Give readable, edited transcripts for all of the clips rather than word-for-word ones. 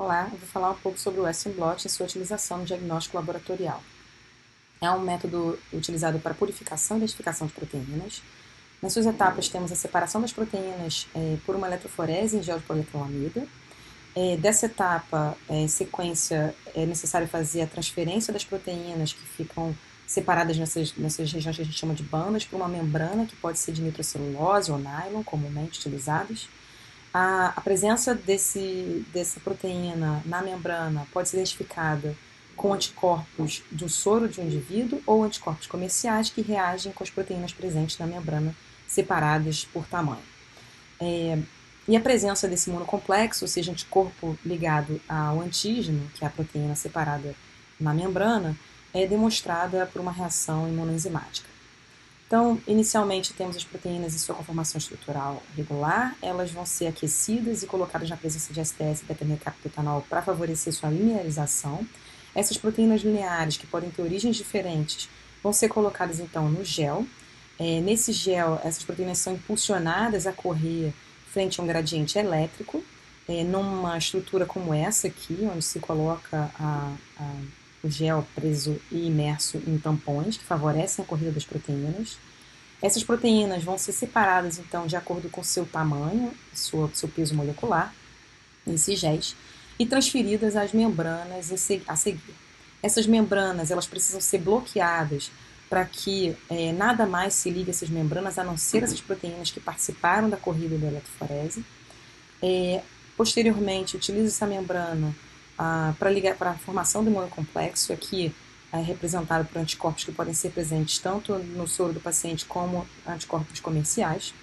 Olá, eu vou falar um pouco sobre o Western blot e sua utilização no diagnóstico laboratorial. É um método utilizado para purificação e identificação de proteínas. Nas suas etapas temos a separação das proteínas por uma eletroforese em gel de poliacrilamida. Dessa etapa, sequência, é necessário fazer a transferência das proteínas que ficam separadas nessas regiões que a gente chama de bandas para uma membrana que pode ser de nitrocelulose ou nylon, comumente utilizadas. A presença dessa proteína na membrana pode ser identificada com anticorpos do soro de um indivíduo ou anticorpos comerciais que reagem com as proteínas presentes na membrana, separadas por tamanho. E a presença desse imunocomplexo, ou seja, anticorpo ligado ao antígeno, que é a proteína separada na membrana, é demonstrada por uma reação imunoenzimática. Então, inicialmente temos as proteínas em sua conformação estrutural regular, elas vão ser aquecidas e colocadas na presença de STS e beta-mercaptoetanol para favorecer sua linearização. Essas proteínas lineares, que podem ter origens diferentes, vão ser colocadas então no gel. Nesse gel, essas proteínas são impulsionadas a correr frente a um gradiente elétrico, numa estrutura como essa aqui, onde se coloca o gel preso e imerso em tampões que favorecem a corrida das proteínas. Essas proteínas vão ser separadas, então, de acordo com seu tamanho, seu peso molecular, nesses géis, e transferidas às membranas a seguir. Essas membranas elas precisam ser bloqueadas para que nada mais se ligue a essas membranas, a não ser essas proteínas que participaram da corrida da eletroforese. Posteriormente, utiliza essa membrana para a formação do imunocomplexo, aqui representado por anticorpos que podem ser presentes tanto no soro do paciente como anticorpos comerciais.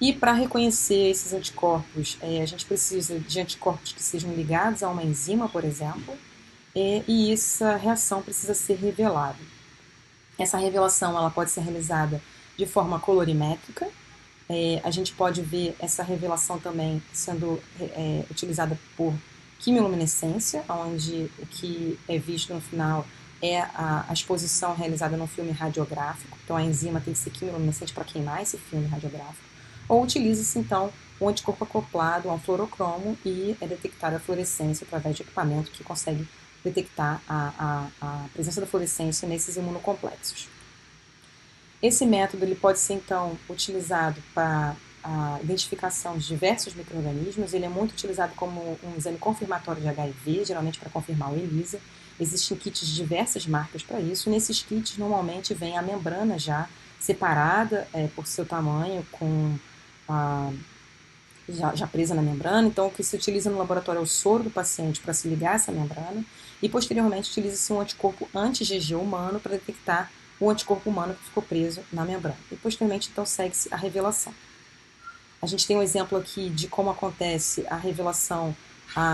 E para reconhecer esses anticorpos, a gente precisa de anticorpos que sejam ligados a uma enzima, por exemplo, e essa reação precisa ser revelada. Essa revelação ela pode ser realizada de forma colorimétrica. A gente pode ver essa revelação também sendo utilizada por quimiluminescência, onde o que é visto no final é a exposição realizada no filme radiográfico. Então a enzima tem que ser quimiluminescente para queimar esse filme radiográfico. Ou utiliza-se então o anticorpo acoplado a um fluorocromo e é detectada a fluorescência através de equipamento que consegue detectar a presença da fluorescência nesses imunocomplexos. Esse método ele pode ser, então, utilizado para a identificação de diversos micro-organismos. Ele é muito utilizado como um exame confirmatório de HIV, geralmente para confirmar o ELISA. Existem kits de diversas marcas para isso. Nesses kits, normalmente, vem a membrana já separada por seu tamanho, já presa na membrana. Então, o que se utiliza no laboratório é o soro do paciente para se ligar a essa membrana. E, posteriormente, utiliza-se um anticorpo anti-IgG humano para detectar o anticorpo humano que ficou preso na membrana. E, posteriormente, então, segue-se a revelação. A gente tem um exemplo aqui de como acontece a revelação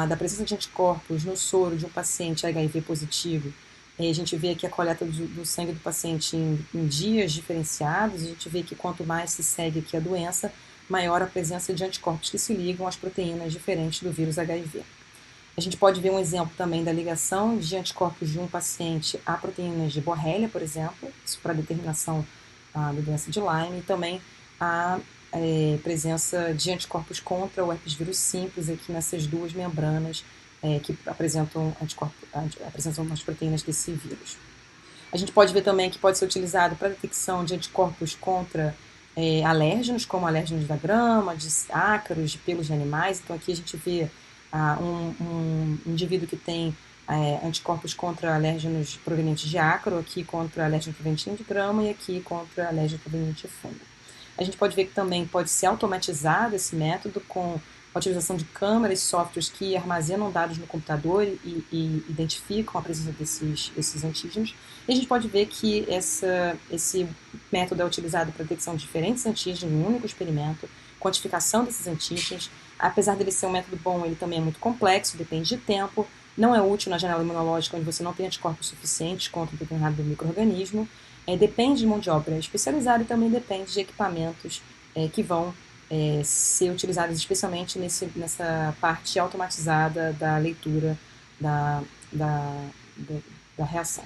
da presença de anticorpos no soro de um paciente HIV positivo. A gente vê aqui a coleta do sangue do paciente em dias diferenciados. A gente vê que quanto mais se segue aqui a doença, maior a presença de anticorpos que se ligam às proteínas diferentes do vírus HIV. A gente pode ver um exemplo também da ligação de anticorpos de um paciente a proteínas de Borrelia, por exemplo, isso para determinação da doença de Lyme, e também a presença de anticorpos contra o herpes vírus simples aqui nessas duas membranas que apresentam as proteínas desse vírus. A gente pode ver também que pode ser utilizado para detecção de anticorpos contra alérgenos, como alérgenos da grama, de ácaros, de pelos de animais. Então aqui a gente vê um indivíduo que tem anticorpos contra alérgenos provenientes de ácaro, aqui contra alérgeno proveniente de grama e aqui contra alérgeno proveniente de fungo. A gente pode ver que também pode ser automatizado esse método com a utilização de câmeras e softwares que armazenam dados no computador e identificam a presença desses antígenos. E a gente pode ver que esse método é utilizado para detecção de diferentes antígenos em um único experimento, quantificação desses antígenos. Apesar dele ser um método bom, ele também é muito complexo, depende de tempo, não é útil na janela imunológica onde você não tem anticorpos suficientes contra um determinado micro-organismo. Depende de mão de obra especializada e também depende de equipamentos que vão ser utilizados especialmente nessa parte automatizada da leitura da reação.